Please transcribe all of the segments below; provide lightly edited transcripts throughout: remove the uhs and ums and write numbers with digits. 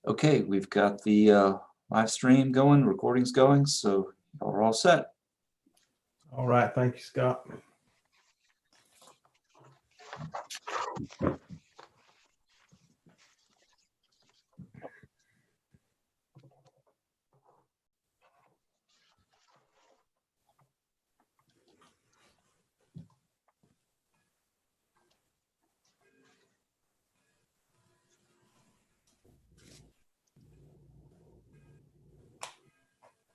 Okay, we've got the live stream going, recordings going, so y'all are all set. All right, thank you, Scott.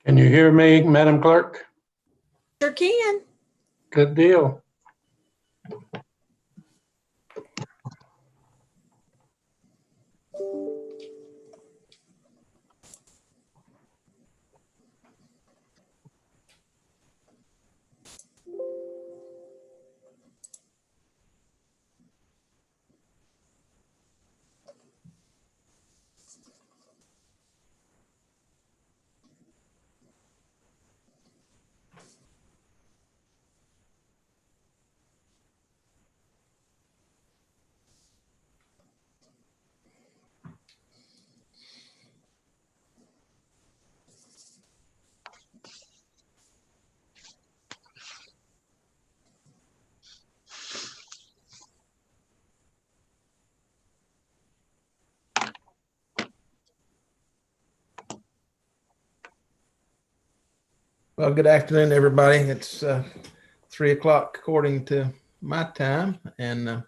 Can you hear me, Madam Clerk? Sure can. Good deal. Well, good afternoon, everybody. It's 3 o'clock according to my time, and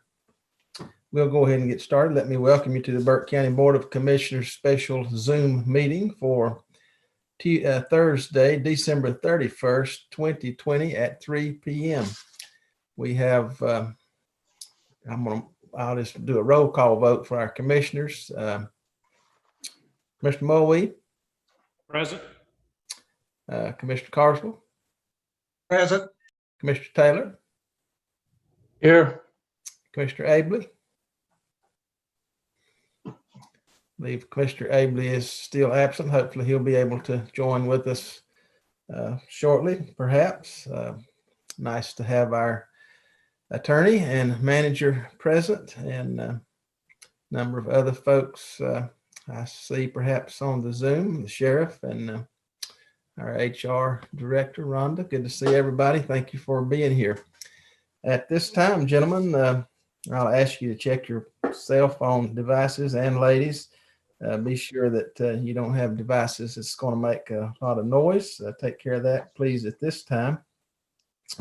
we'll go ahead and get started. Let me welcome you to the Burke County Board of Commissioners special Zoom meeting for Thursday, December 31st, 2020 at 3 p.m. We have, I'll just do a roll call vote for our commissioners. Commissioner Mulvey, Present. Commissioner Carswell, Present. Commissioner Taylor, Here. Commissioner Abley. I believe Commissioner Abley is still absent. Hopefully he'll be able to join with us shortly, perhaps. Nice to have our attorney and manager present, and a number of other folks I see perhaps on the Zoom, the sheriff and our HR director, Rhonda. Good to see everybody. Thank you for being here. At this time, gentlemen, I'll ask you to check your cell phone devices, and ladies, be sure that you don't have devices that's going to make a lot of noise. Take care of that, please, at this time.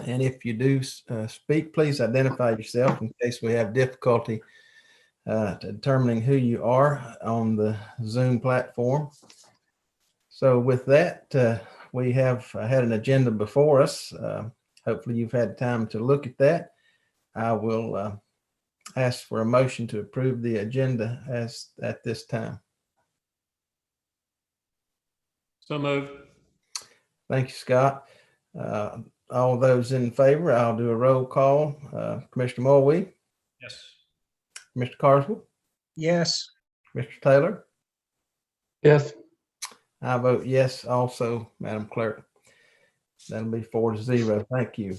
And if you do speak, please identify yourself in case we have difficulty determining who you are on the Zoom platform. So with that, we have had an agenda before us. Hopefully you've had time to look at that. I will ask for a motion to approve the agenda as at this time. So moved. Thank you, Scott. All those in favor, I'll do a roll call. Commissioner Mulvey, Yes. Mr. Carswell, Yes. Mr. Taylor. Yes. I vote yes also, Madam Clerk. That'll be 4-0. Thank you.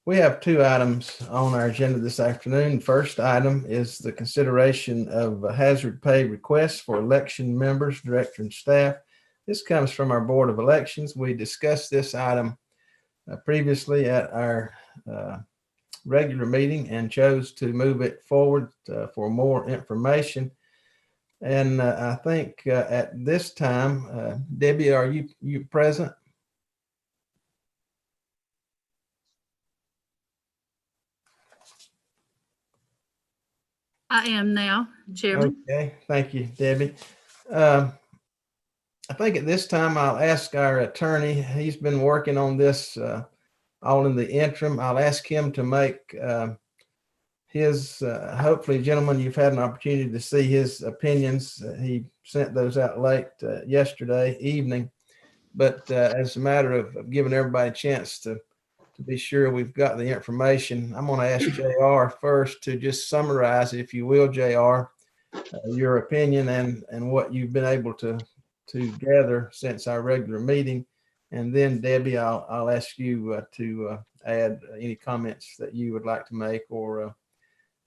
We have two items on our agenda this afternoon. First item is the consideration of a hazard pay requests for election members, director, and staff. This comes from our Board of Elections. We discussed this item previously at our regular meeting and chose to move it forward for more information. And I think at this time, Debbie, are you present? I am now, Chairman. Okay, thank you, Debbie. I think at this time I'll ask our attorney. He's been working on this all in the interim. I'll ask him to make his, hopefully, gentlemen, you've had an opportunity to see his opinions. He sent those out late yesterday evening. But as a matter of giving everybody a chance to be sure we've got the information, I'm going to ask JR first to just summarize, if you will, JR, your opinion and what you've been able to gather since our regular meeting. And then Debbie, I'll ask you to add any comments that you would like to make, or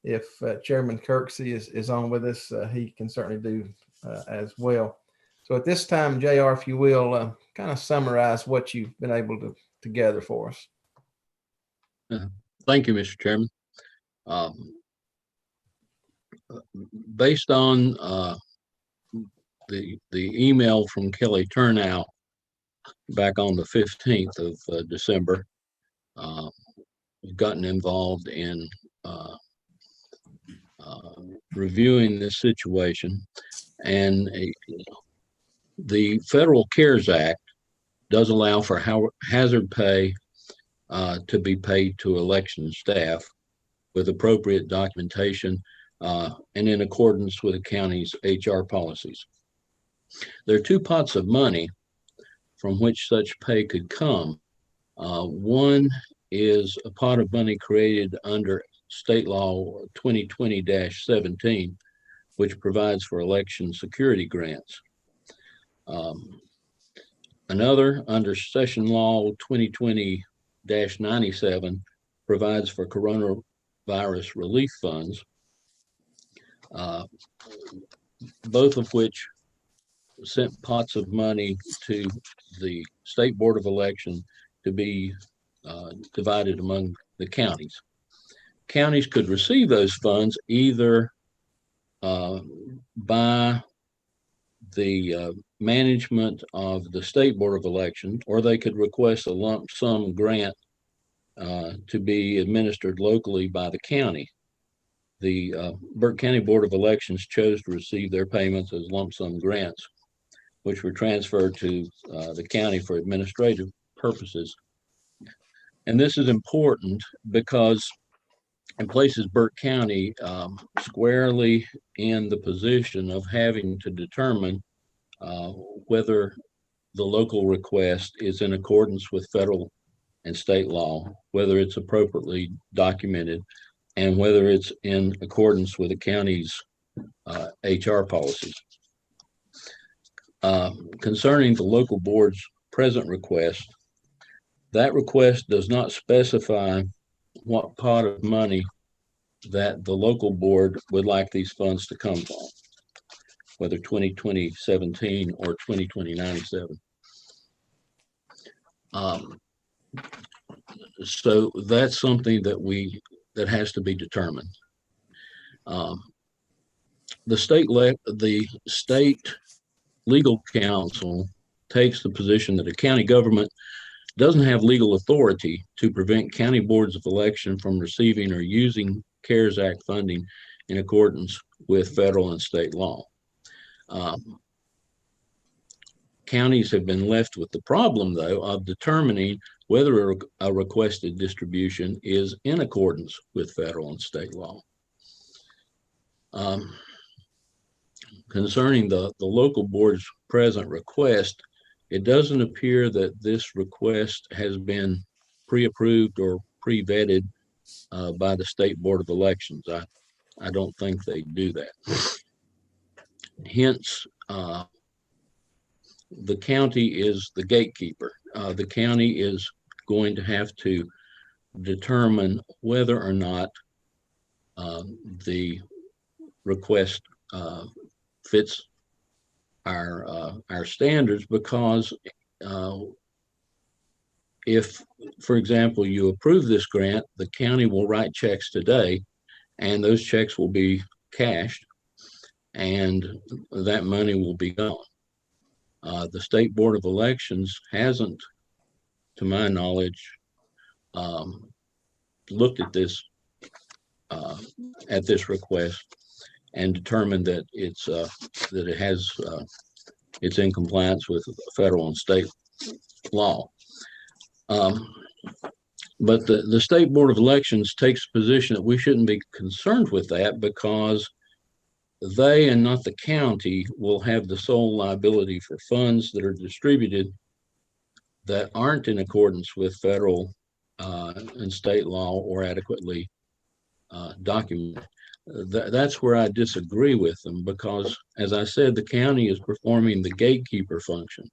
if Chairman Kirksey is on with us, he can certainly do as well. So at this time, JR, if you will, kind of summarize what you've been able to gather for us. Thank you, Mr. Chairman. Based on the email from Kelly Turnow back on the 15th of December, we've gotten involved in reviewing this situation, and the Federal CARES Act does allow for hazard pay to be paid to election staff with appropriate documentation and in accordance with the county's HR policies. There are two pots of money from which such pay could come. One is a pot of money created under State Law 2020-17, which provides for election security grants. Another, under Session Law 2020-97, provides for coronavirus relief funds, both of which sent pots of money to the State Board of Election to be divided among the counties. Counties could receive those funds either by the management of the State Board of Election, or they could request a lump sum grant to be administered locally by the county. The Burke County Board of Elections chose to receive their payments as lump sum grants, which were transferred to the county for administrative purposes. And this is important because it places Burke County squarely in the position of having to determine whether the local request is in accordance with federal and state law, whether it's appropriately documented, and whether it's in accordance with the county's HR policies. Concerning the local board's present request, that request does not specify what pot of money that the local board would like these funds to come from, whether 2020-17 or 2020-97. So that's something that has to be determined. The state legal counsel takes the position that a county government doesn't have legal authority to prevent county boards of election from receiving or using CARES Act funding in accordance with federal and state law. Counties have been left with the problem, though, of determining whether a requested distribution is in accordance with federal and state law. Concerning the local board's present request, it doesn't appear that this request has been pre-approved or pre-vetted by the State Board of Elections. I don't think they do that. Hence, the county is the gatekeeper. The county is going to have to determine whether or not the request fits our standards, because if, for example, you approve this grant, the county will write checks today, and those checks will be cashed, and that money will be gone. The State Board of Elections hasn't, to my knowledge, looked at this request and determined that it's in compliance with federal and state law. But the State Board of Elections takes the position that we shouldn't be concerned with that, because they and not the county will have the sole liability for funds that are distributed that aren't in accordance with federal and state law or adequately documented. That's where I disagree with them, because, as I said, the county is performing the gatekeeper function.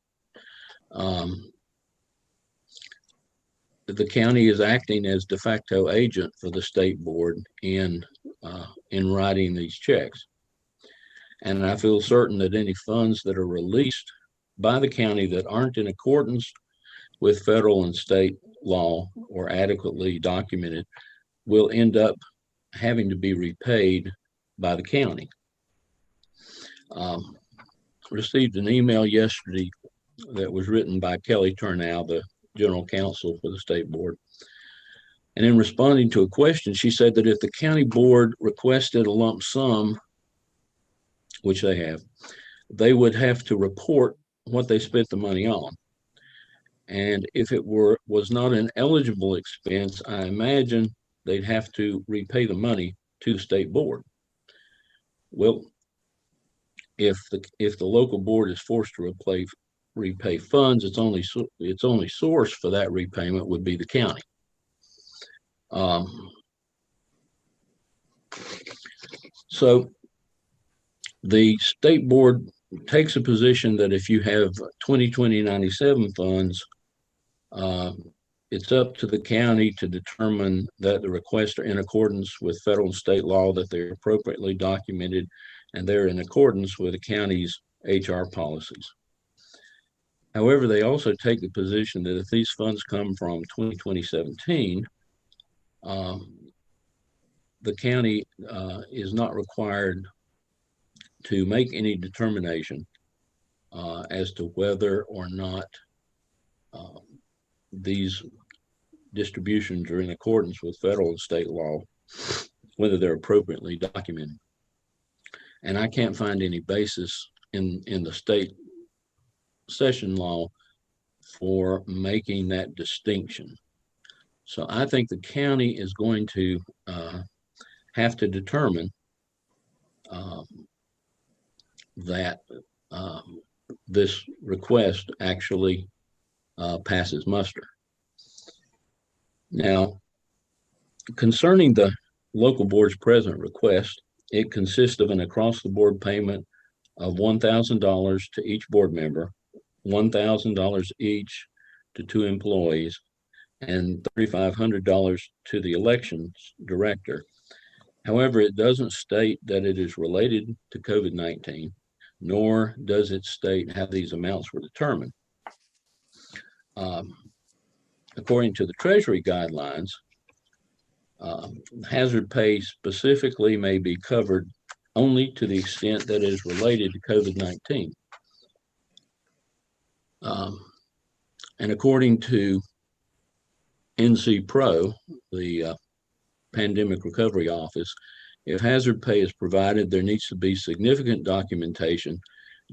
The county is acting as de facto agent for the state board in writing these checks. And I feel certain that any funds that are released by the county that aren't in accordance with federal and state law or adequately documented will end up having to be repaid by the county. Received an email yesterday that was written by Kelly Turnow, the general counsel for the state board. And in responding to a question, she said that if the county board requested a lump sum, which they have, they would have to report what they spent the money on. And if it was not an eligible expense, I imagine they'd have to repay the money to the state board. Well, if the local board is forced to repay funds, its only source for that repayment would be the county. So the state board takes a position that if you have 2020-97 funds, it's up to the county to determine that the requests are in accordance with federal and state law, that they're appropriately documented, and they're in accordance with the county's HR policies. However, they also take the position that if these funds come from 2017, the county is not required to make any determination as to whether or not these distributions are in accordance with federal and state law, whether they're appropriately documented. And I can't find any basis in the state session law for making that distinction. So I think the county is going to have to determine that this request actually passes muster. Now, concerning the local board's present request, it consists of an across-the-board payment of $1,000 to each board member, $1,000 each to 2 employees, and $3,500 to the elections director. However, it doesn't state that it is related to COVID-19, nor does it state how these amounts were determined. According to the Treasury guidelines, hazard pay specifically may be covered only to the extent that it is related to COVID-19. And according to NC Pro, the Pandemic Recovery Office, if hazard pay is provided, there needs to be significant documentation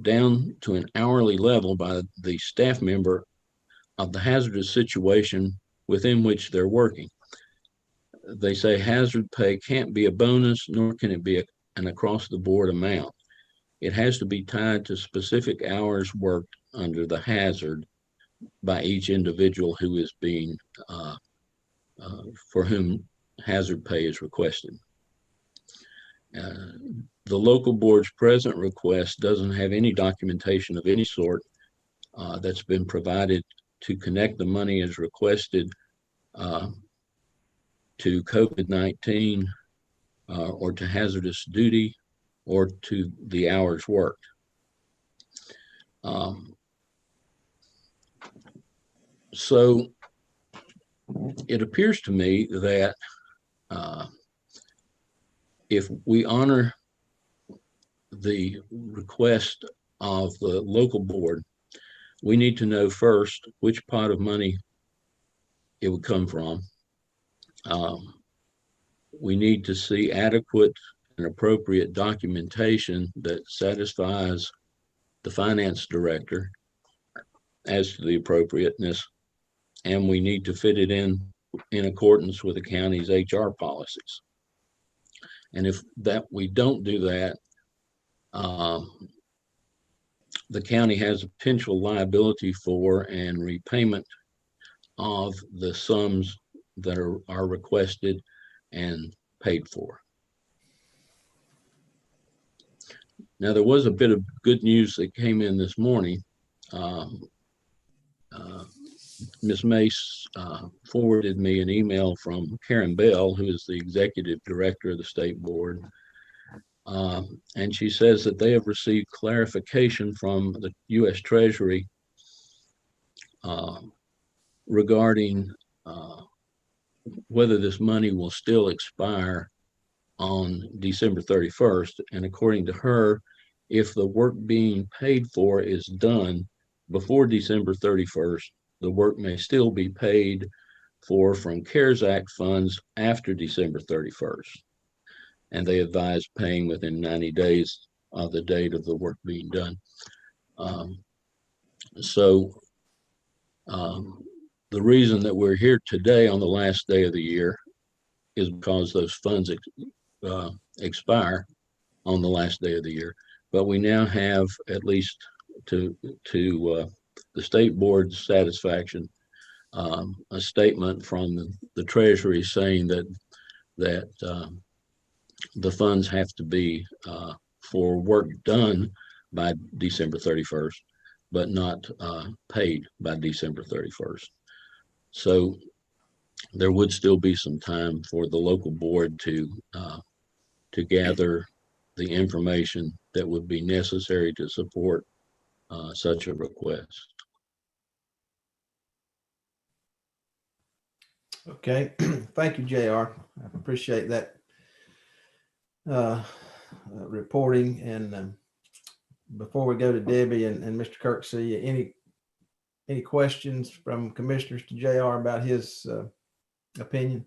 down to an hourly level by the staff member of the hazardous situation within which they're working. They say hazard pay can't be a bonus, nor can it be an across-the-board amount. It has to be tied to specific hours worked under the hazard by each individual who is being, for whom hazard pay is requested. The local board's present request doesn't have any documentation of any sort that's been provided to connect the money as requested to COVID-19 or to hazardous duty or to the hours worked. So it appears to me that if we honor the request of the local board, we need to know first which pot of money it would come from. We need to see adequate and appropriate documentation that satisfies the finance director as to the appropriateness, and we need to fit it in accordance with the county's HR policies. And if we don't do that, the county has a potential liability for and repayment of the sums that are requested and paid for. Now, there was a bit of good news that came in this morning. Ms. Mace forwarded me an email from Karen Bell, who is the executive director of the state board. And she says that they have received clarification from the U.S. Treasury regarding whether this money will still expire on December 31st. And according to her, if the work being paid for is done before December 31st, the work may still be paid for from CARES Act funds after December 31st. And they advise paying within 90 days of the date of the work being done. The reason that we're here today on the last day of the year is because those funds expire on the last day of the year. But we now have, at least to the state board's satisfaction, a statement from the Treasury saying that the funds have to be for work done by December 31st, but not paid by December 31st. So there would still be some time for the local board to gather the information that would be necessary to support such a request. Okay, thank you, JR. I appreciate that reporting. And before we go to Debbie and Mr. Kirksey, any questions from commissioners to JR about his opinion?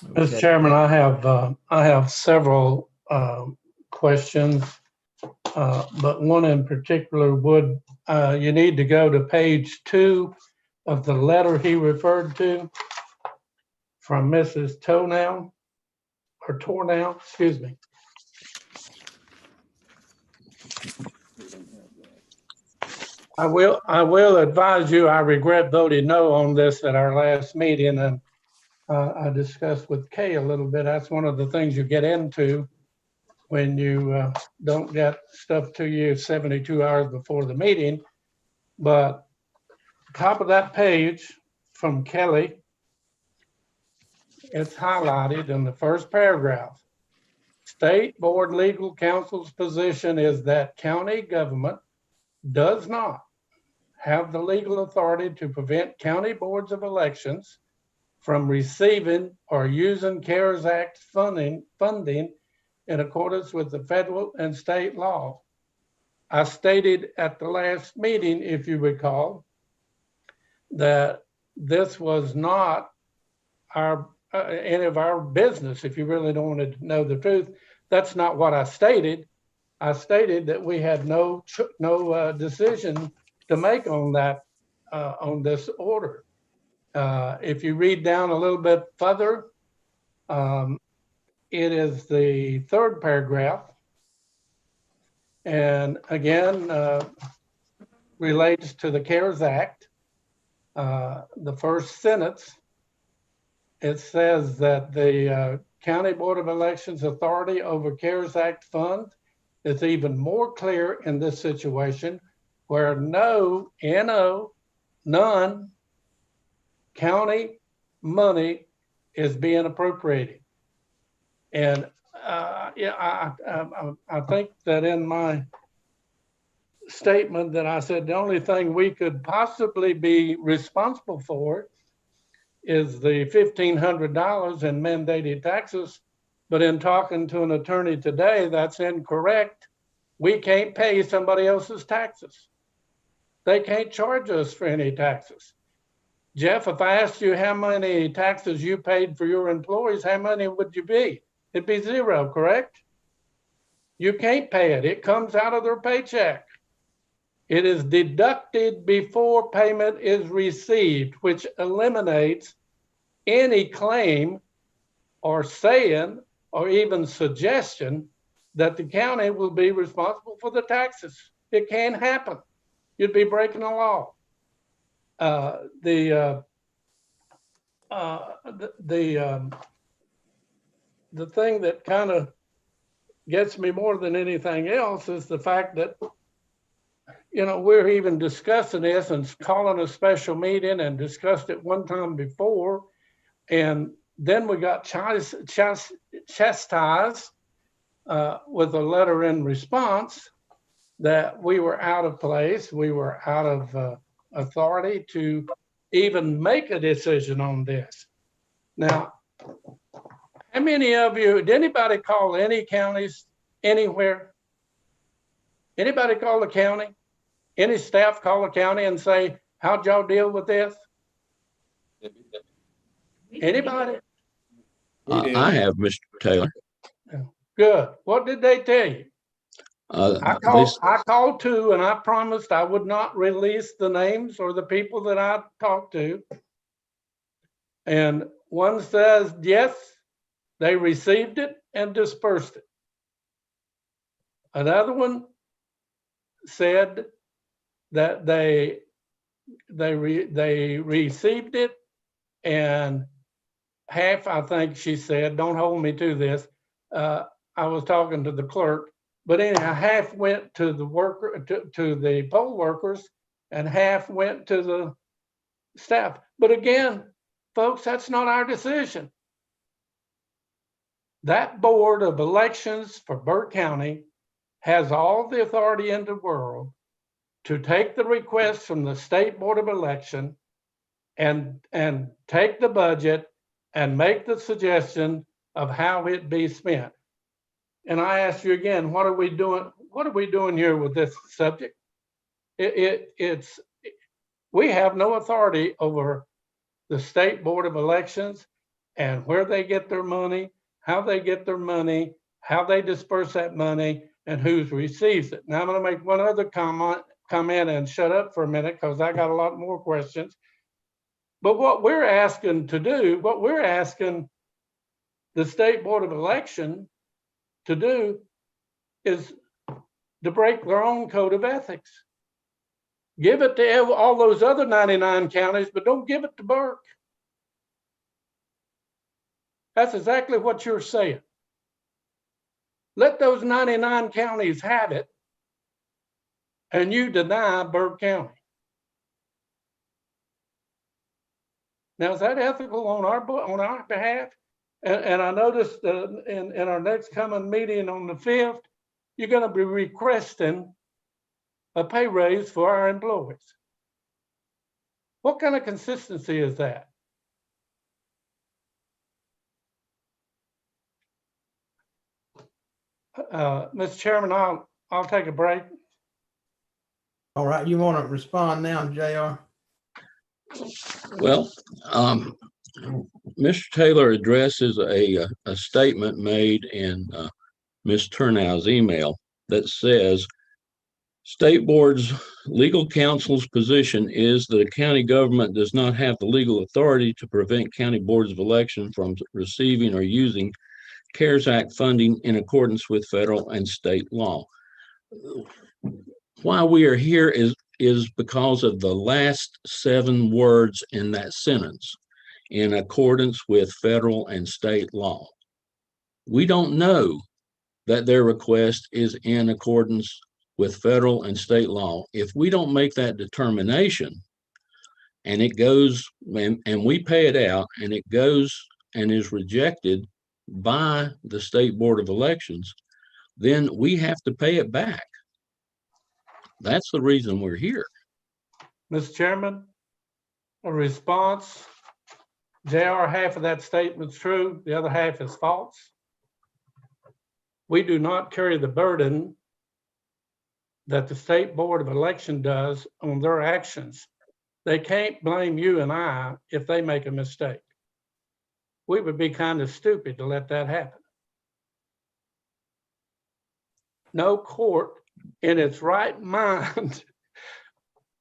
Mr. Chairman, I have several questions, but one in particular would, you need to go to page 2 of the letter he referred to from Mrs. Tornow, excuse me. I will advise you, I regret voting no on this at our last meeting, and I discussed with Kay a little bit. That's one of the things you get into when you don't get stuff to you 72 hours before the meeting. But top of that page from Kelly, it's highlighted in the first paragraph. State Board Legal Counsel's position is that county government does not have the legal authority to prevent county boards of elections from receiving or using CARES Act funding in accordance with the federal and state law. I stated at the last meeting, if you recall, that this was not any of our business. If you really don't want to know the truth, that's not what I stated. I stated that we had no decision to make on that, on this order. If you read down a little bit further, it is the third paragraph, and again relates to the CARES Act. The first sentence, it says that the County Board of Elections authority over CARES Act funds is even more clear in this situation where none county money is being appropriated. And I think that in my statement that I said the only thing we could possibly be responsible for is the $1,500 in mandated taxes. But in talking to an attorney today, that's incorrect. We can't pay somebody else's taxes. They can't charge us for any taxes. Jeff, if I asked you how many taxes you paid for your employees, how many would you be? It'd be 0, correct? You can't pay it. It comes out of their paycheck. It is deducted before payment is received, which eliminates any claim or saying or even suggestion that the county will be responsible for the taxes. It can't happen. You'd be breaking the law. The thing that kind of gets me more than anything else is the fact that, you know, we're even discussing this and calling a special meeting and discussed it one time before. And then we got chastised with a letter in response that we were out of place. We were out of authority to even make a decision on this. Now, how many of you, did anybody call any counties anywhere? Anybody call the county? Any staff call the county and say, how'd y'all deal with this? Anybody? I have, Mr. Taylor. Good. What did they tell you? I They- called too, and I promised I would not release the names or the people that I talked to. And one says, yes, they received it and dispersed it. Another one said that they received it, and half, I think she said, don't hold me to this. I was talking to the clerk, but anyhow, half went to the worker, to the poll workers, and half went to the staff. But again, folks, that's not our decision. That Board of Elections for Burke County has all the authority in the world to take the request from the State Board of Election and take the budget and make the suggestion of how it be spent. And I ask you again, what are we doing? What are we doing here with this subject? We have no authority over the State Board of Elections and where they get their money, how they get their money, how they disperse that money, and who receives it. Now I'm going to make one other comment and shut up for a minute because I got a lot more questions. But what we're asking to do, what we're asking the State Board of Election to do is to break their own code of ethics. Give it to all those other 99 counties, but don't give it to Burke. That's exactly what you're saying. Let those 99 counties have it, and you deny Burke County. Now, is that ethical on our behalf? And I noticed in our next coming meeting on the 5th, you're going to be requesting a pay raise for our employees. What kind of consistency is that? Mr. Chairman, I'll take a break. All right, you want to respond now, JR? Well, Mr. Taylor addresses a statement made in Ms. Turnow's email that says, State Board's legal counsel's position is that a county government does not have the legal authority to prevent county boards of election from receiving or using CARES Act funding in accordance with federal and state law. Why we are here is because of the last 7 words in that sentence, in accordance with federal and state law. We don't know that their request is in accordance with federal and state law. If we don't make that determination and it goes and we pay it out and it goes and is rejected by the State Board of Elections, then we have to pay it back. That's the reason we're here. Mr. Chairman, a response. JR, half of that statement's true, the other half is false. We do not carry the burden that the State Board of Election does on their actions. They can't blame you and I if they make a mistake. We would be kind of stupid to let that happen. No court in its right mind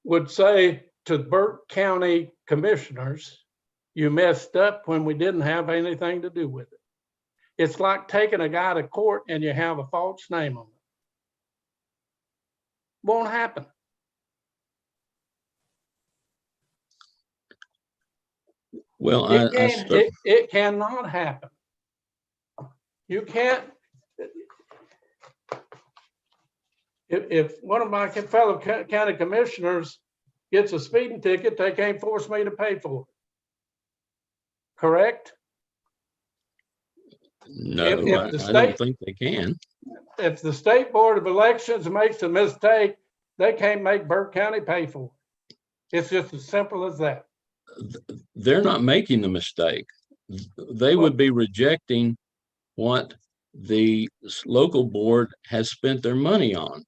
would say to Burke County commissioners, you messed up when we didn't have anything to do with it. It's like taking a guy to court and you have a false name on it. Won't happen. Well, It cannot happen. You can't. If one of my fellow county commissioners gets a speeding ticket, they can't force me to pay for it. Correct? No, If the I state- don't think they can. If the State Board of Elections makes a mistake, they can't make Burke County pay for it. It's just as simple as that. They're not making the mistake. They would be rejecting what the local board has spent their money on.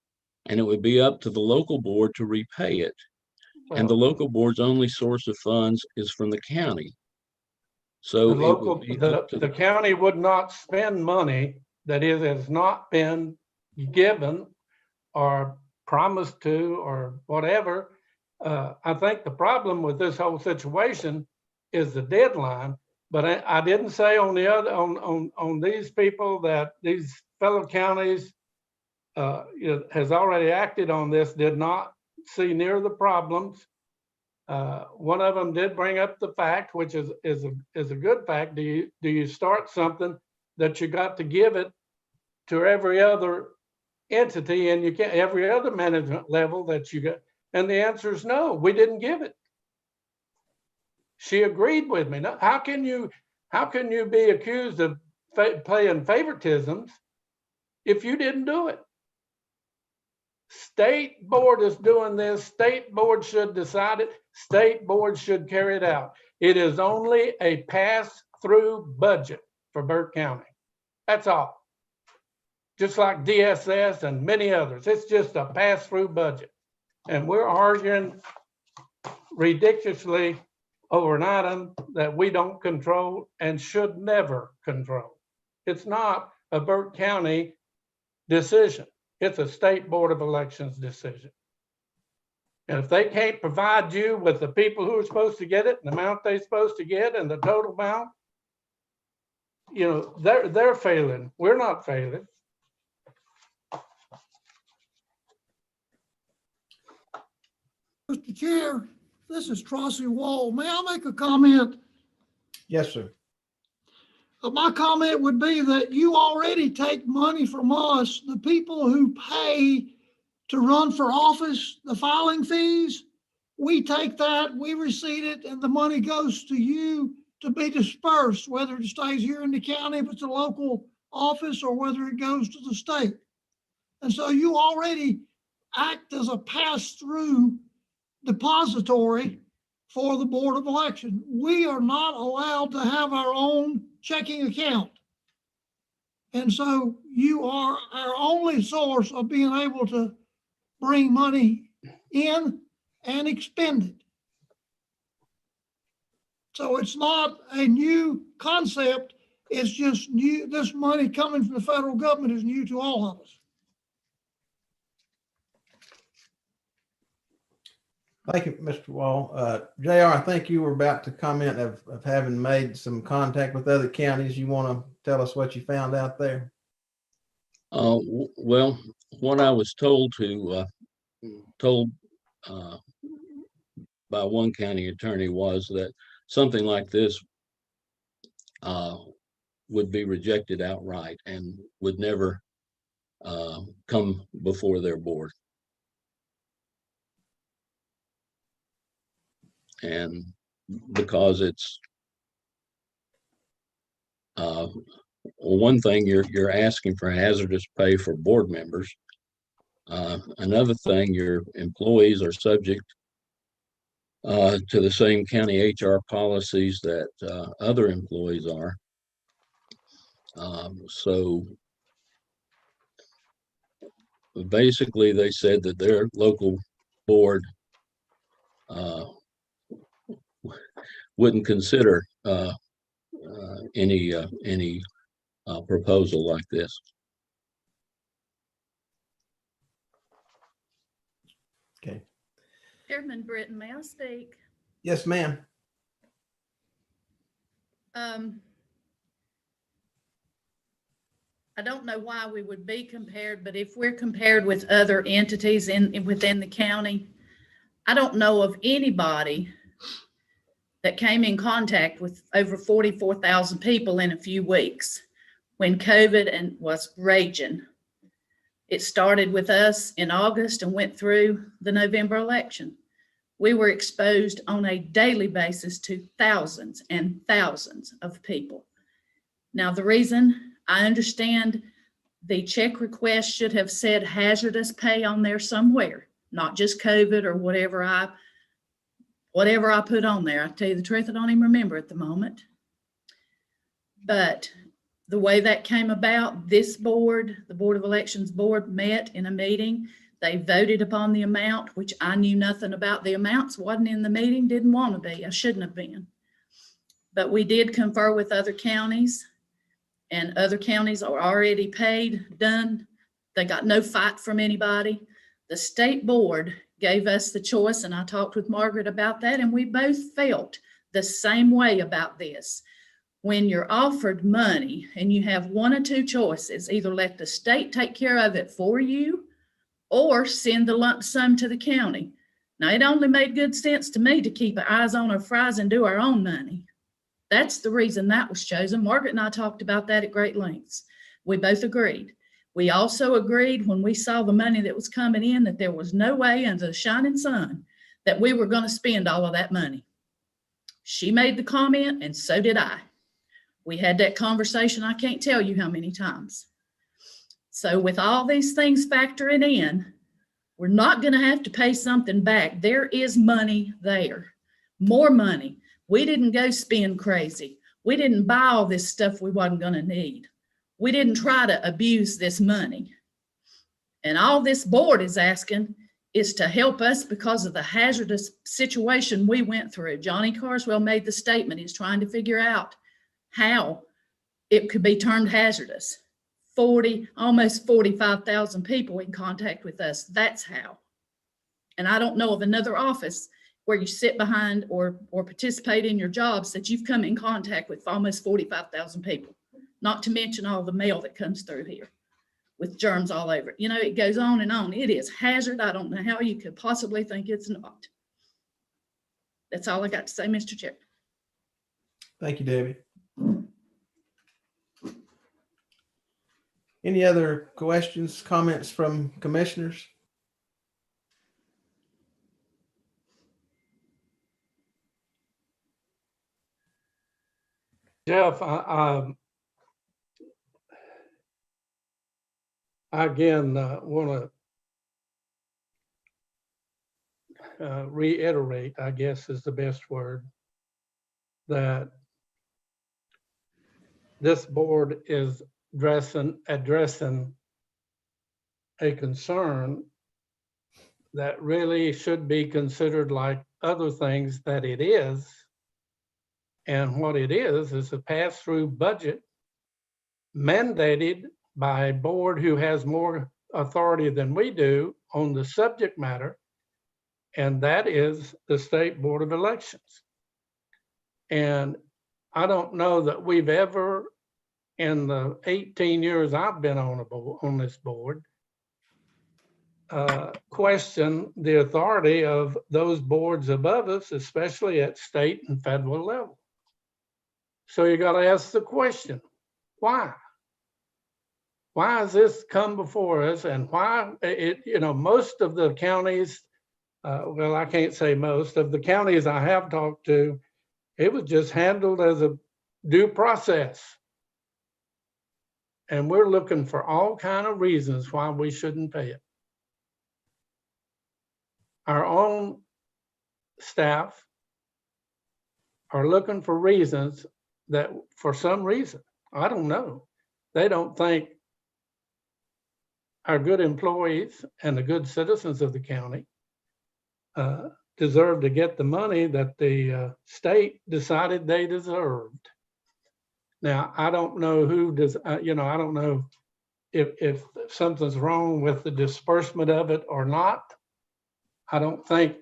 And it would be up to the local board to repay it. And the Well, local board's only source of funds is from the county. So The it would local, be up to the county would not spend money that it has not been given or promised to or whatever. I think the problem with this whole situation is the deadline. But I didn't say on the other, on these people that these fellow counties has already acted on this, did not see near the problems. One of them did bring up the fact, which is a good fact. Do you start something that you got to give it to every other entity and you can't every other management level that you got? And the answer is no, we didn't give it. She agreed with me. Now, how can you be accused of playing favoritisms if you didn't do it? State board is doing this. State board should decide it. State board should carry it out. It is only a pass-through budget for Burke County. That's all. Just like DSS and many others. It's just a pass-through budget. And we're arguing ridiculously over an item that we don't control and should never control. It's not a Burke County decision. It's a State Board of Elections decision. And if they can't provide you with the people who are supposed to get it, and the amount they're supposed to get, and the total amount, you know, they're failing. We're not failing. Mr. Chair, this is Trossie Wall. May I make a comment? Yes, sir. My comment would be that you already take money from us, the people who pay to run for office, the filing fees. We take that, we receipt it, and the money goes to you to be dispersed, whether it stays here in the county if it's a local office or whether it goes to the state. And so you already act as a pass-through depository for the Board of Election. We are not allowed to have our own checking account. And so you are our only source of being able to bring money in and expend it. So it's not a new concept. It's just new. This money coming from the federal government is new to all of us. Thank you, Mr. Wall. JR, I think you were about to comment of having made some contact with other counties. You want to tell us what you found out there? Well, what I was told by one county attorney was that something like this would be rejected outright and would never come before their board. And because it's one thing, you're asking for hazardous pay for board members. Another thing, your employees are subject to the same county HR policies that other employees are. So basically, they said that their local board wouldn't consider any proposal like this. Okay. Chairman Britton, may I speak? Yes, ma'am. I don't know why we would be compared, but if we're compared with other entities within the county, I don't know of anybody that came in contact with over 44,000 people in a few weeks when COVID was raging. It started with us in August and went through the November election. We were exposed on a daily basis to thousands and thousands of people. Now, the reason I understand the check request should have said hazardous pay on there somewhere, not just COVID or whatever I put on there. I tell you the truth, I don't even remember at the moment. But the way that came about, this board, the Board of Elections Board, met in a meeting. They voted upon the amount, which I knew nothing about the amounts, wasn't in the meeting, didn't want to be. I shouldn't have been. But we did confer with other counties, and other counties are already paid, done. They got no fight from anybody. The state board gave us the choice, and I talked with Margaret about that, and we both felt the same way about this. When you're offered money and you have one or two choices, either let the state take care of it for you or send the lump sum to the county. Now, it only made good sense to me to keep our eyes on our fries and do our own money. That's the reason that was chosen. Margaret and I talked about that at great lengths. We both agreed. We also agreed when we saw the money that was coming in that there was no way under the shining sun that we were going to spend all of that money. She made the comment, and so did I. We had that conversation, I can't tell you how many times. So with all these things factoring in, we're not going to have to pay something back. There is money there, more money. We didn't go spend crazy. We didn't buy all this stuff we wasn't going to need. We didn't try to abuse this money. And all this board is asking is to help us because of the hazardous situation we went through. Johnny Carswell made the statement. He's trying to figure out how it could be termed hazardous. Almost 45,000 people in contact with us. That's how. And I don't know of another office where you sit behind or participate in your jobs that you've come in contact with almost 45,000 people, not to mention all the mail that comes through here with germs all over it. You know, it goes on and on. It is hazard. I don't know how you could possibly think it's not. That's all I got to say, Mr. Chair. Thank you, Debbie. Any other questions, comments from commissioners? Jeff, I again want to reiterate, I guess is the best word, that this board is addressing a concern that really should be considered like other things that it is. And what it is a pass-through budget mandated by a board who has more authority than we do on the subject matter, and that is the State Board of Elections. And I don't know that we've ever, in the 18 years I've been on this board, question the authority of those boards above us, especially at state and federal level. So you got to ask the question, why? Why has this come before us, and why most of the counties, well, I can't say most of the counties I have talked to, it was just handled as a due process. And we're looking for all kinds of reasons why we shouldn't pay it. Our own staff are looking for reasons that, for some reason, I don't know, they don't think our good employees and the good citizens of the county deserve to get the money that the state decided they deserved. Now, I don't know who does, I don't know if something's wrong with the disbursement of it or not. I don't think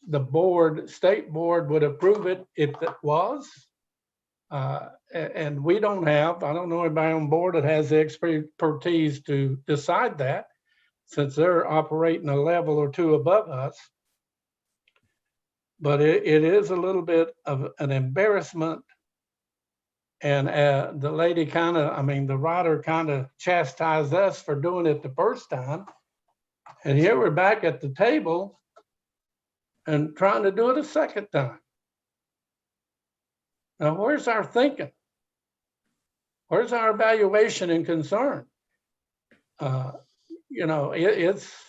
the state board would approve it if it was. And we don't have, I don't know anybody on board that has the expertise to decide that, since they're operating a level or two above us. But it is a little bit of an embarrassment. And the lady the writer kind of chastised us for doing it the first time. And here we're back at the table and trying to do it a second time. Now, where's our thinking? Where's our evaluation and concern? You know, if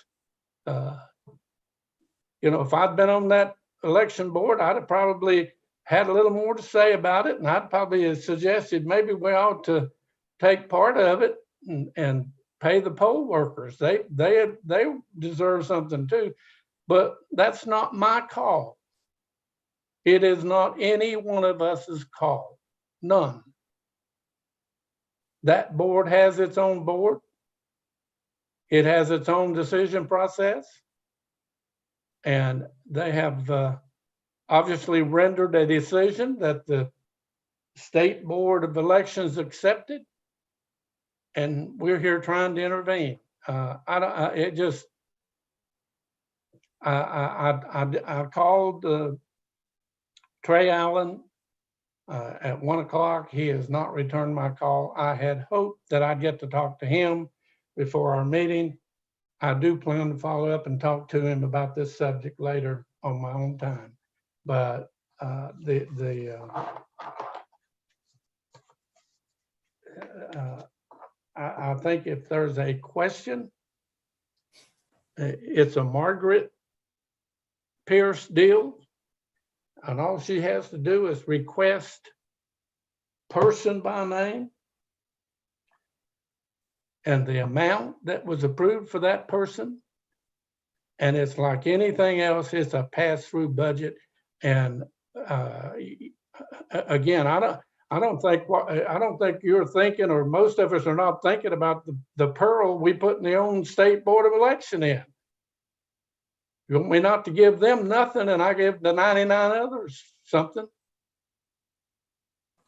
I'd been on that election board, I'd have probably had a little more to say about it. And I'd probably have suggested maybe we ought to take part of it and pay the poll workers. They deserve something too, but that's not my call. It is not any one of us's call, none. That board has its own board. It has its own decision process. And they have obviously rendered a decision that the State Board of Elections accepted. And we're here trying to intervene. I called Trey Allen at 1 o'clock. He has not returned my call. I had hoped that I'd get to talk to him before our meeting. I do plan to follow up and talk to him about this subject later on my own time. But I think if there's a question, it's a Margaret Pierce deal. And all she has to do is request person by name and the amount that was approved for that person. And it's like anything else, it's a pass-through budget. And again, I don't think you're thinking, or most of us are not thinking about the pearl we put in the own State Board of Election in. You want me not to give them nothing and I give the 99 others something?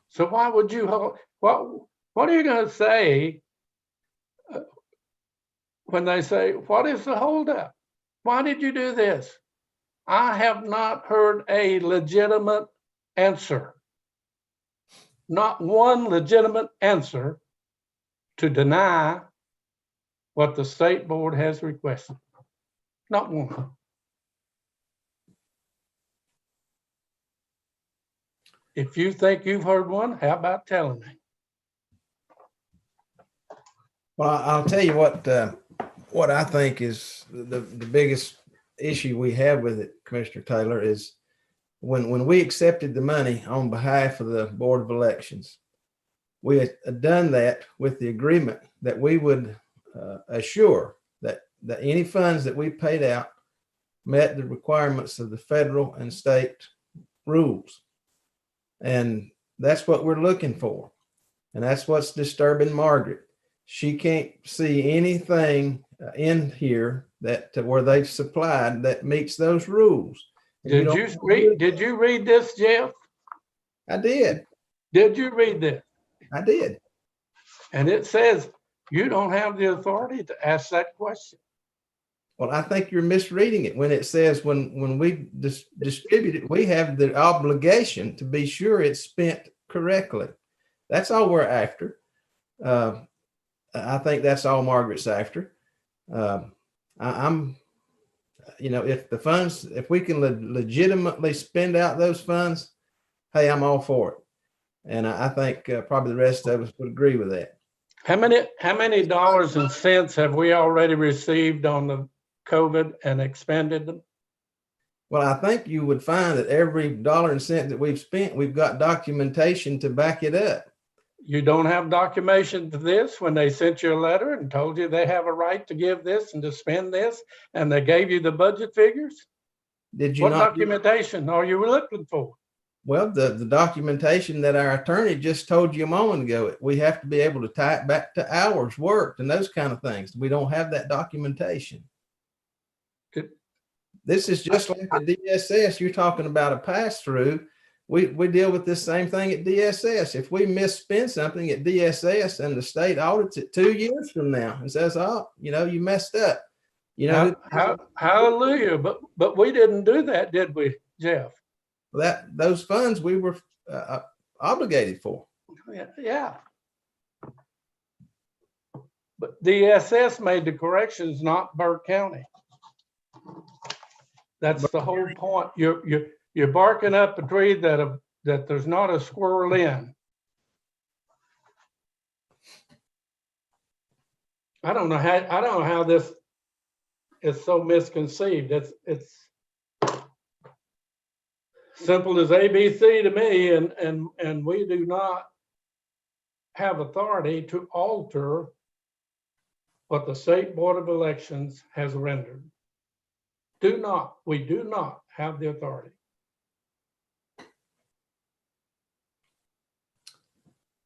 So why would you hold, what are you going to say when they say, what is the holdup? Why did you do this? I have not heard a legitimate answer. Not one legitimate answer to deny what the State Board has requested. Not one. If you think you've heard one, how about telling me? Well, I'll tell you what I think is the biggest issue we have with it, Commissioner Taylor, is when we accepted the money on behalf of the Board of Elections, we had done that with the agreement that we would assure that any funds that we paid out met the requirements of the federal and state rules. And that's what we're looking for. And that's what's disturbing Margaret. She can't see anything in here that where they've supplied that meets those rules. Did you read this, Jeff? I did. Did you read this? I did. And it says you don't have the authority to ask that question. Well, I think you're misreading it when it says when we distribute it, we have the obligation to be sure it's spent correctly. That's all we're after. I think that's all Margaret's after. I'm, if the funds, if we can legitimately spend out those funds, hey, I'm all for it. And I think probably the rest of us would agree with that. How many dollars and cents have we already received on the COVID and expended them? Well, I think you would find that every dollar and cent that we've spent, we've got documentation to back it up. You don't have documentation to this when they sent you a letter and told you they have a right to give this and to spend this, and they gave you the budget figures? Did you what not? Documentation are you looking for? Well, the documentation that our attorney just told you a moment ago, we have to be able to tie it back to hours worked and those kind of things. We don't have that documentation. This is just like the DSS. You're talking about a pass-through. We deal with this same thing at DSS. If we misspend something at DSS and the state audits it 2 years from now and says, oh, you messed up. Hallelujah. But we didn't do that, did we, Jeff? Those funds we were obligated for. Yeah. But DSS made the corrections, not Burke County. That's the whole point. You're barking up a tree that there's not a squirrel in. I don't know how this is so misconceived. It's simple as ABC to me, and we do not have authority to alter what the State Board of Elections has rendered. We do not have the authority.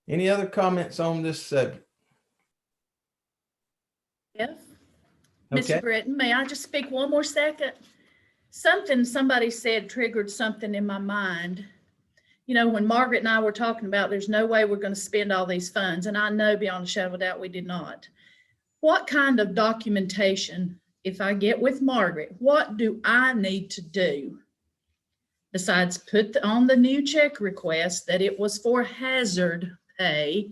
Any other comments on this subject? Yes. Okay. Mr. Britton, may I just speak one more second? Something somebody said triggered something in my mind. You know, when Margaret and I were talking about there's no way we're going to spend all these funds, and I know beyond a shadow of a doubt we did not. What kind of documentation, if I get with Margaret, what do I need to do besides put on the new check request that it was for hazard pay?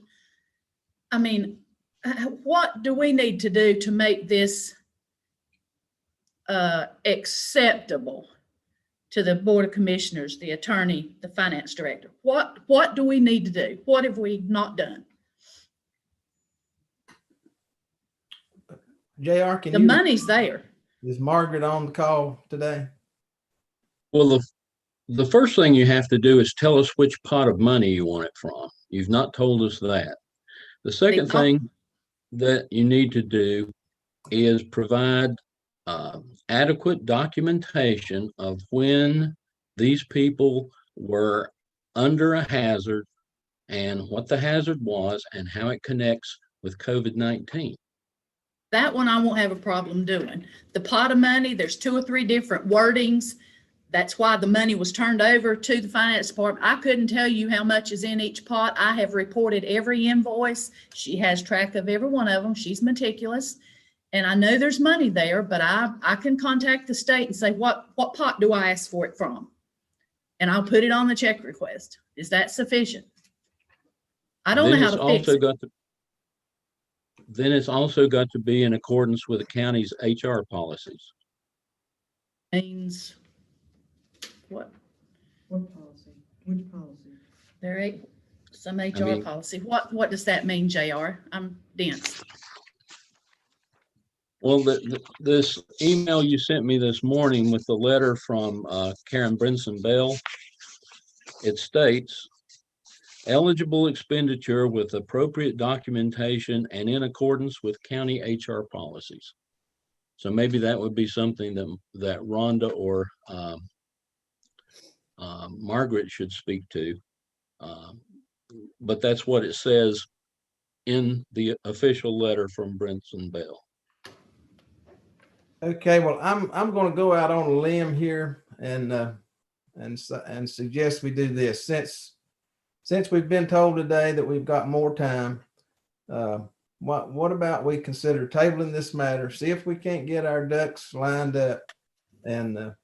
I mean, what do we need to do to make this acceptable to the Board of Commissioners, the attorney, the finance director? What do we need to do? What have we not done? JR, can The you, money's there. is Margaret on the call today? Well, the first thing you have to do is tell us which pot of money you want it from. You've not told us that. The second thing that you need to do is provide adequate documentation of when these people were under a hazard and what the hazard was and how it connects with COVID-19. That one I won't have a problem doing. The pot of money, there's 2 or 3 different wordings. That's why the money was turned over to the finance department. I couldn't tell you how much is in each pot. I have reported every invoice. She has track of every one of them. She's meticulous. And I know there's money there, but I can contact the state and say, what pot do I ask for it from? And I'll put it on the check request. Is that sufficient? I don't know how to fix it. Then it's also got to be in accordance with the county's HR policies. Means what? What policy? Which policy? There ain't some HR mean- policy. What does that mean, JR? I'm dense. Well, this email you sent me this morning with the letter from Karen Brinson Bell, it states, eligible expenditure with appropriate documentation and in accordance with county HR policies. So maybe that would be something that Rhonda or Margaret should speak to. But that's what it says in the official letter from Brinson Bell. Okay, well, I'm going to go out on a limb here and suggest we do this. Since we've been told today that we've got more time, what about we consider tabling this matter, see if we can't get our ducks lined up and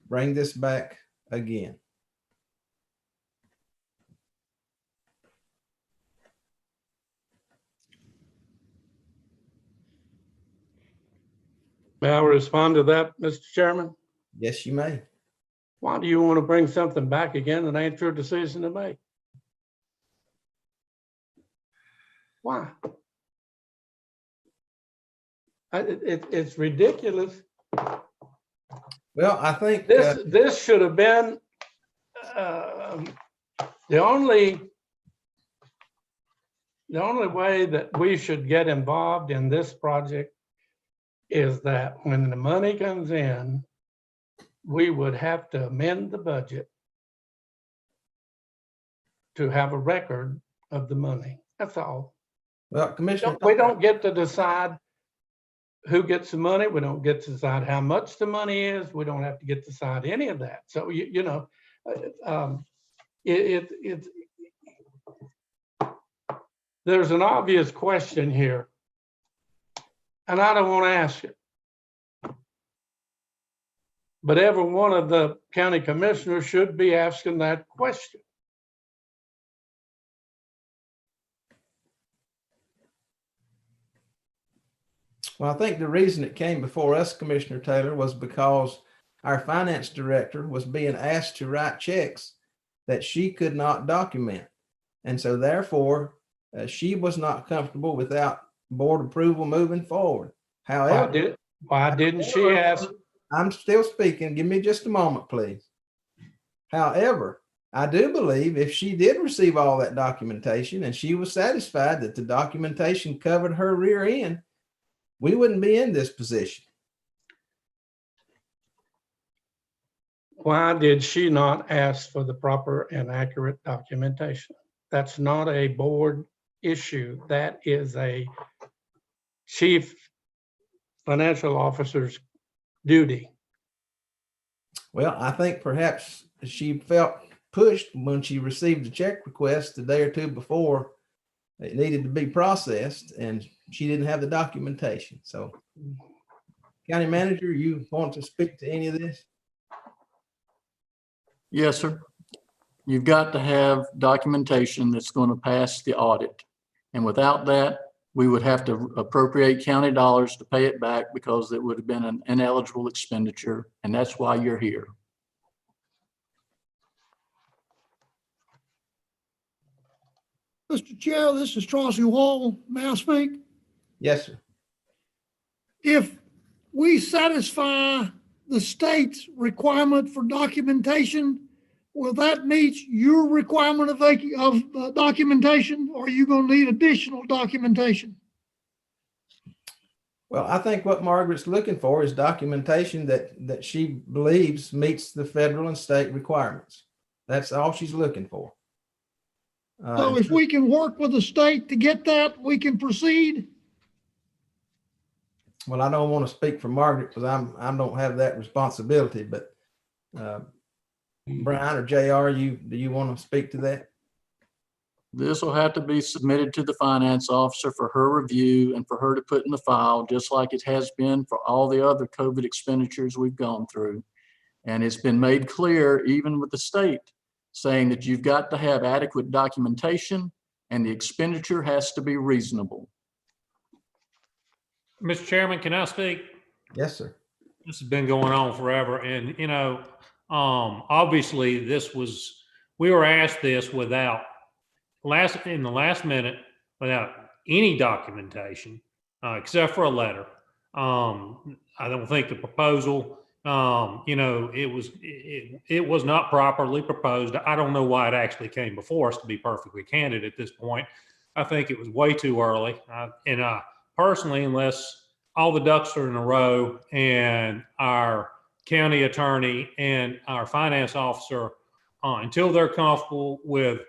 bring this back again. May I respond to that, Mr. Chairman? Yes, you may. Why do you want to bring something back again that ain't your decision to make? Why? It's ridiculous. Well, I think This should have been the only way that we should get involved in this project is that when the money comes in, we would have to amend the budget to have a record of the money. That's all. well, Commissioner, We don't get to decide who gets the money. We don't get to decide how much the money is. We don't have to get to decide any of that. So, there's an obvious question here, and I don't want to ask it. But every one of the county commissioners should be asking that question. well, I think the reason it came before us, Commissioner Taylor, was because our finance director was being asked to write checks that she could not document. And so therefore, she was not comfortable without board approval moving forward. However, Why didn't she ask? I'm still speaking. Give me just a moment, please. However, I do believe if she did receive all that documentation and she was satisfied that the documentation covered her rear end, we wouldn't be in this position. Why did she not ask for the proper and accurate documentation? That's not a board issue. That is a chief financial officer's duty. Well, I think perhaps she felt pushed when she received the check request a day or two before it needed to be processed, and she didn't have the documentation. So, County Manager, you want to speak to any of this? Yes, sir. You've got to have documentation that's going to pass the audit. And without that, we would have to appropriate county dollars to pay it back because it would have been an ineligible expenditure. And that's why you're here. Mr. Chair, this is Chauncey Wall. May I speak? Yes, sir. If we satisfy the state's requirement for documentation, will that meet your requirement of documentation, or are you going to need additional documentation? Well, I think what Margaret's looking for is documentation that she believes meets the federal and state requirements. That's all she's looking for. So if we can work with the state to get that, we can proceed. Well, I don't want to speak for Margaret because I don't have that responsibility, but Brian or JR, do you want to speak to that? This will have to be submitted to the finance officer for her review and for her to put in the file, just like it has been for all the other COVID expenditures we've gone through. And it's been made clear, even with the state, saying that you've got to have adequate documentation and the expenditure has to be reasonable. Mr. Chairman, can I speak? Yes, sir. This has been going on forever. And, obviously we were asked this in the last minute without any documentation, except for a letter. I don't think the proposal, it was not properly proposed. I don't know why it actually came before us, to be perfectly candid at this point. I think it was way too early. Personally, unless all the ducks are in a row and our county attorney and our finance officer, until they're comfortable with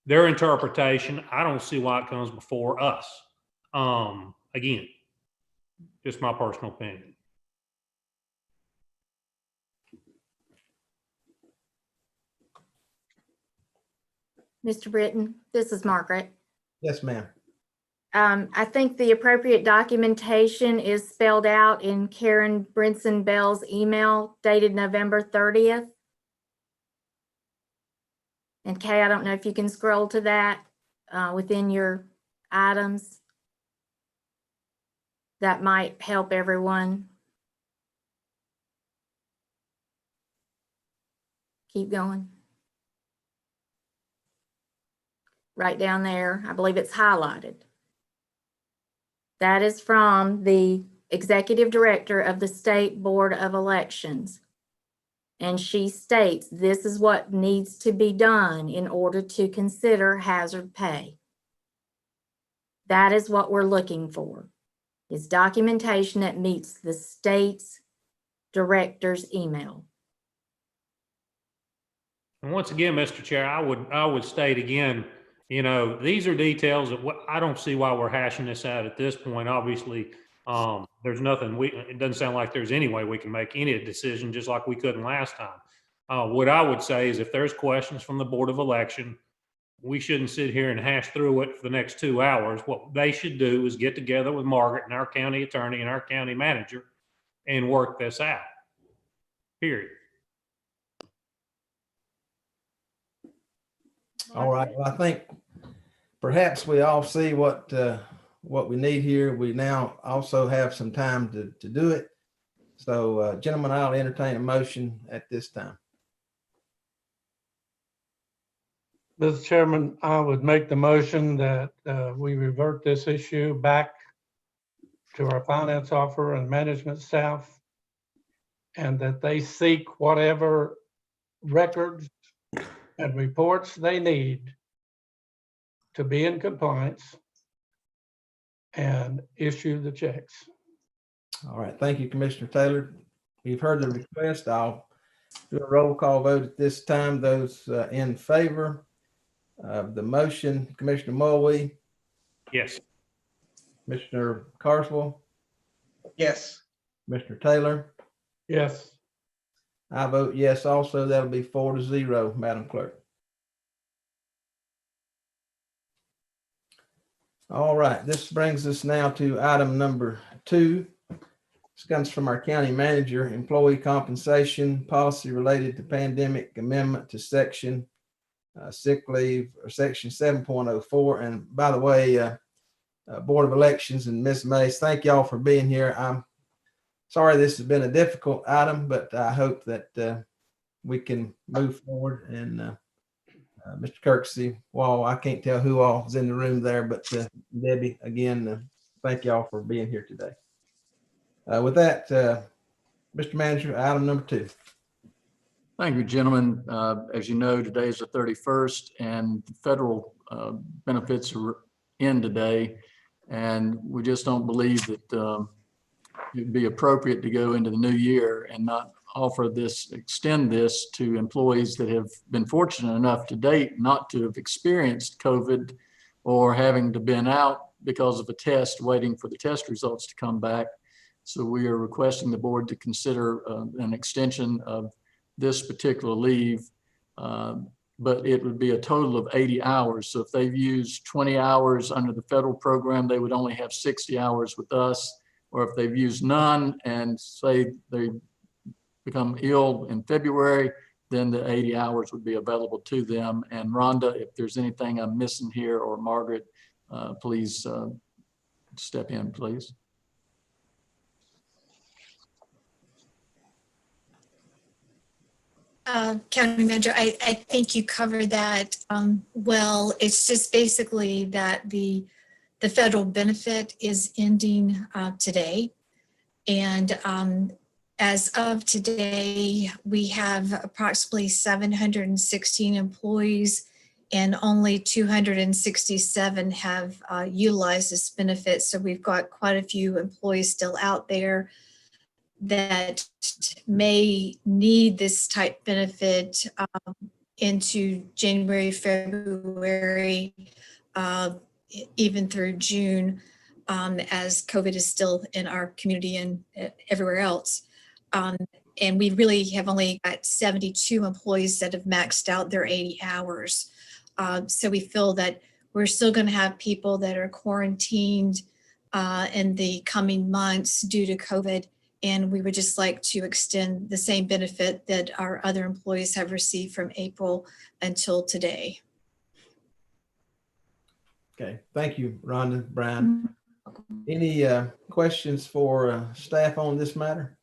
their interpretation, I don't see why it comes before us. Again, just my personal opinion. Mr. Britton, this is Margaret. Yes, ma'am. I think the appropriate documentation is spelled out in Karen Brinson Bell's email dated November 30th. And Kay, I don't know if you can scroll to that within your items. That might help everyone. Keep going. Right down there, I believe it's highlighted. That is from the executive director of the State Board of Elections. And she states this is what needs to be done in order to consider hazard pay. That is what we're looking for, is documentation that meets the state's director's email. And once again, Mr. Chair, I would state again, these are details of what I don't see why we're hashing this out at this point. Obviously, there's nothing it doesn't sound like there's any way we can make any decision just like we couldn't last time. What I would say is if there's questions from the Board of Election, we shouldn't sit here and hash through it for the next 2 hours. What they should do is get together with Margaret and our county attorney and our county manager and work this out. Period. All right. Well, I think perhaps we all see what we need here. We now also have some time to do it. So, gentlemen, I'll entertain a motion at this time. Mr. Chairman, I would make the motion that we revert this issue back to our finance officer and management staff, and that they seek whatever records and reports they need to be in compliance and issue the checks. All right, thank you, Commissioner Taylor. You've heard the request. I'll do a roll call vote at this time. Those in favor of the motion, Commissioner Mulvey, Yes. Commissioner Carswell, Yes. Commissioner Taylor. Yes. I vote yes also. That'll be 4-0, Madam Clerk. All right, this brings us now to item number 2. This comes from our county manager, employee compensation policy related to pandemic amendment to section sick leave, or section 7.04. And by the way, Board of Elections and Ms. Mays, thank y'all for being here. I'm sorry this has been a difficult item, but I hope that we can move forward. And Mr. Kirksey, Wall, I can't tell who all is in the room there, but Debbie, again, thank y'all for being here today. With that, Mr. Manager, item number 2. Thank you, gentlemen. As you know, today is the 31st and federal benefits are in today. And we just don't believe that it'd be appropriate to go into the new year and not offer this, extend this to employees that have been fortunate enough to date not to have experienced COVID or having to been out because of a test, waiting for the test results to come back. So we are requesting the board to consider an extension of this particular leave, but it would be a total of 80 hours. So if they've used 20 hours under the federal program, they would only have 60 hours with us. Or if they've used none and say they become ill in February, then the 80 hours would be available to them. And Rhonda, if there's anything I'm missing here, or Margaret, please step in, please. County Manager, I think you covered that well. It's just basically that the federal benefit is ending today. And as of today, we have approximately 716 employees and only 267 have utilized this benefit. So we've got quite a few employees still out there that may need this type benefit into January, February, even through June, as COVID is still in our community and everywhere else. And we really have only got 72 employees that have maxed out their 80 hours. So we feel that we're still going to have people that are quarantined in the coming months due to COVID. And we would just like to extend the same benefit that our other employees have received from April until today. Okay, thank you, Rhonda, Brian. Any questions for staff on this matter?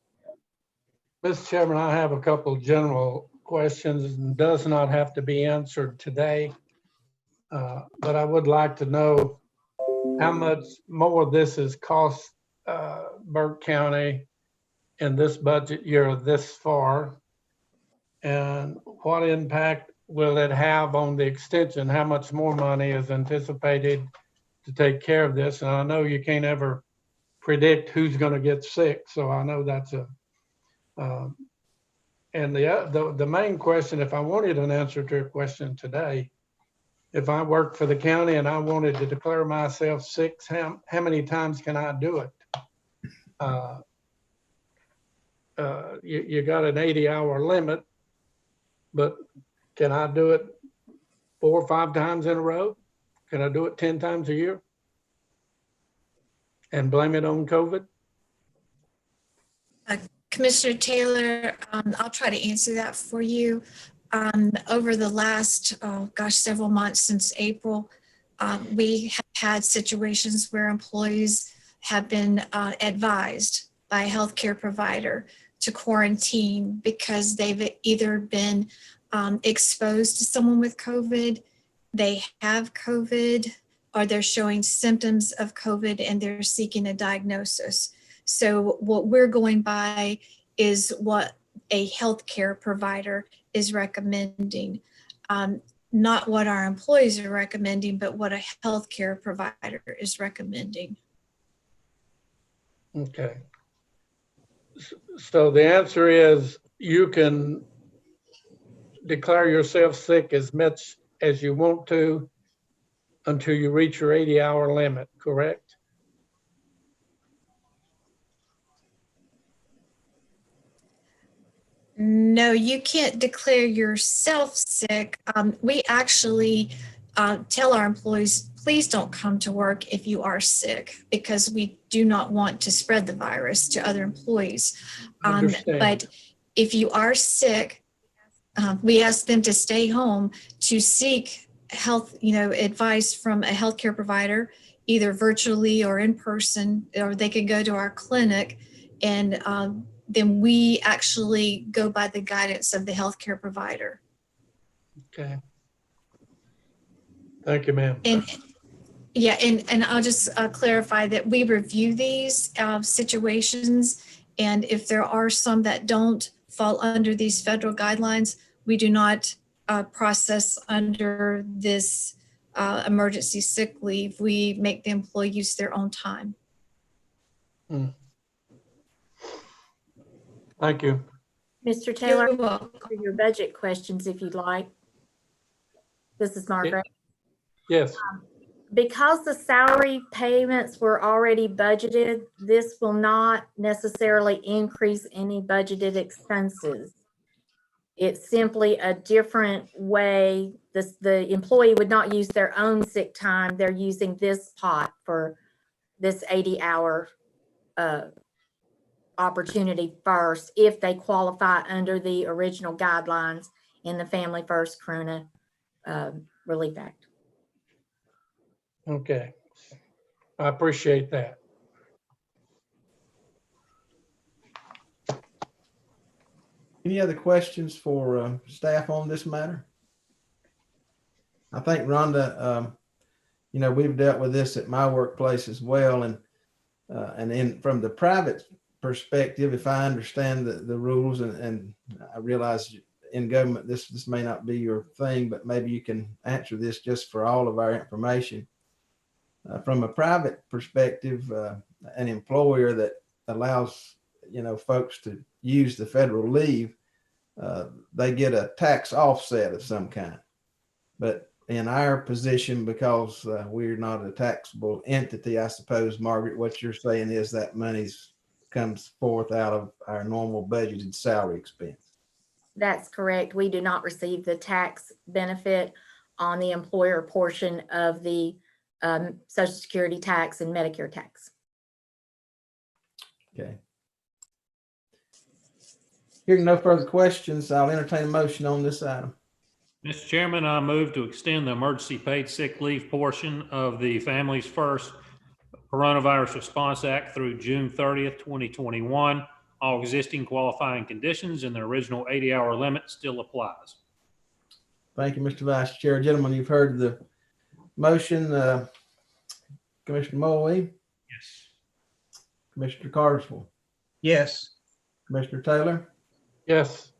Mr. Chairman, I have a couple general questions and does not have to be answered today. But I would like to know how much more this has cost Burke County in this budget year this far, and what impact will it have on the extension? How much more money is anticipated to take care of this? And I know you can't ever predict who's going to get sick, so I know that's a and the main question, if I wanted an answer to a question today, if I worked for the county and I wanted to declare myself sick, how many times can I do it? You got an 80-hour limit, but can I do it 4 or 5 times in a row? Can I do it 10 times a year and blame it on COVID? Commissioner Taylor, I'll try to answer that for you. Over the last, several months since April, we have had situations where employees have been advised by a healthcare provider to quarantine because they've either been exposed to someone with COVID they have COVID or they're showing symptoms of COVID and they're seeking a diagnosis. So what we're going by is what a healthcare provider is recommending. Not what our employees are recommending, but what a healthcare provider is recommending. Okay. So the answer is you can declare yourself sick as much as you want to until you reach your 80-hour limit, correct? No, you can't declare yourself sick. We actually tell our employees, please don't come to work if you are sick, because we do not want to spread the virus to other employees. But if you are sick, we ask them to stay home to seek health, advice from a healthcare provider, either virtually or in person, or they can go to our clinic, and then we actually go by the guidance of the healthcare provider. Okay. Thank you, ma'am. And yeah, and I'll just clarify that we review these situations, and if there are some that don't fall under these federal guidelines, we do not process under this emergency sick leave. We make the employee use their own time. Thank you. Mr. Taylor, You're welcome. for your budget questions, if you'd like. This is Margaret. Yes. Because the salary payments were already budgeted, this will not necessarily increase any budgeted expenses. It's simply a different way. The employee would not use their own sick time. They're using this pot for this 80-hour opportunity first, if they qualify under the original guidelines in the Family First Corona Relief Act. Okay. I appreciate that. Any other questions for staff on this matter? I think, Rhonda, we've dealt with this at my workplace as well. And from the private perspective, if I understand the rules, and I realize in government, this may not be your thing, but maybe you can answer this just for all of our information. From a private perspective, an employer that allows, folks to use the federal leave, they get a tax offset of some kind. But in our position, because we're not a taxable entity, I suppose, Margaret, what you're saying is that money's comes forth out of our normal budgeted salary expense. That's correct. We do not receive the tax benefit on the employer portion of the Social Security tax and Medicare tax. Okay. Hearing no further questions, I'll entertain a motion on this item. Mr. Chairman, I move to extend the emergency paid sick leave portion of the Families First Coronavirus Response Act through June 30th, 2021. All existing qualifying conditions and the original 80-hour limit still applies. Thank you, Mr. Vice Chair. Gentlemen, you've heard the motion. Commissioner Mulwee? Yes. Commissioner Carswell? Yes. Commissioner Taylor? Yes.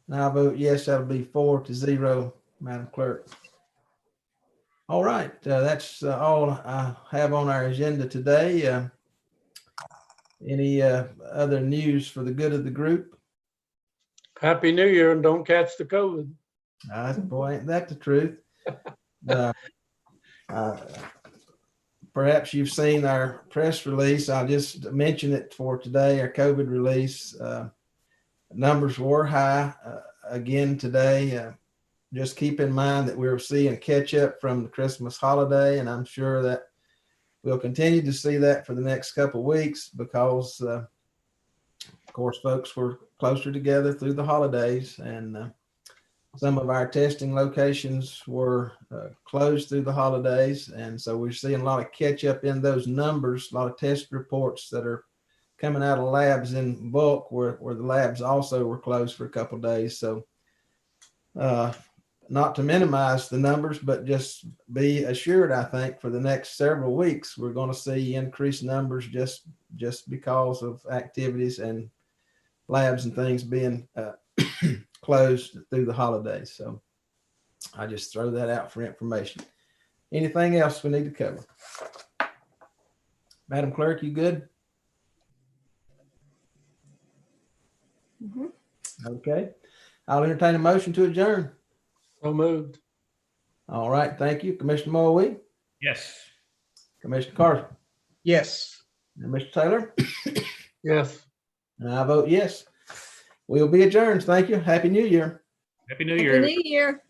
Now I vote yes, that'll be 4-0, Madam Clerk. All right, that's all I have on our agenda today. Any other news for the good of the group? Happy New Year, and don't catch the COVID. Boy, ain't that the truth. Perhaps you've seen our press release. I'll just mention it for today, our COVID release. Numbers were high again today. Just keep in mind that we're seeing catch up from the Christmas holiday, and I'm sure that we'll continue to see that for the next couple of weeks because, of course, folks were closer together through the holidays, and some of our testing locations were closed through the holidays. And so we're seeing a lot of catch up in those numbers, a lot of test reports that are coming out of labs in bulk where the labs also were closed for a couple of days. So not to minimize the numbers, but just be assured, I think, for the next several weeks, we're going to see increased numbers just because of activities and labs and things being closed through the holidays. So I just throw that out for information. Anything else we need to cover? Madam Clerk, you good? Okay. I'll entertain a motion to adjourn. So moved. All right. Thank you. Commissioner Moe, Yes. Commissioner Carson, Yes. and Mr. Taylor. Yes. And I vote yes. We'll be adjourned. Thank you. Happy New Year. Happy New Happy Year. New Year.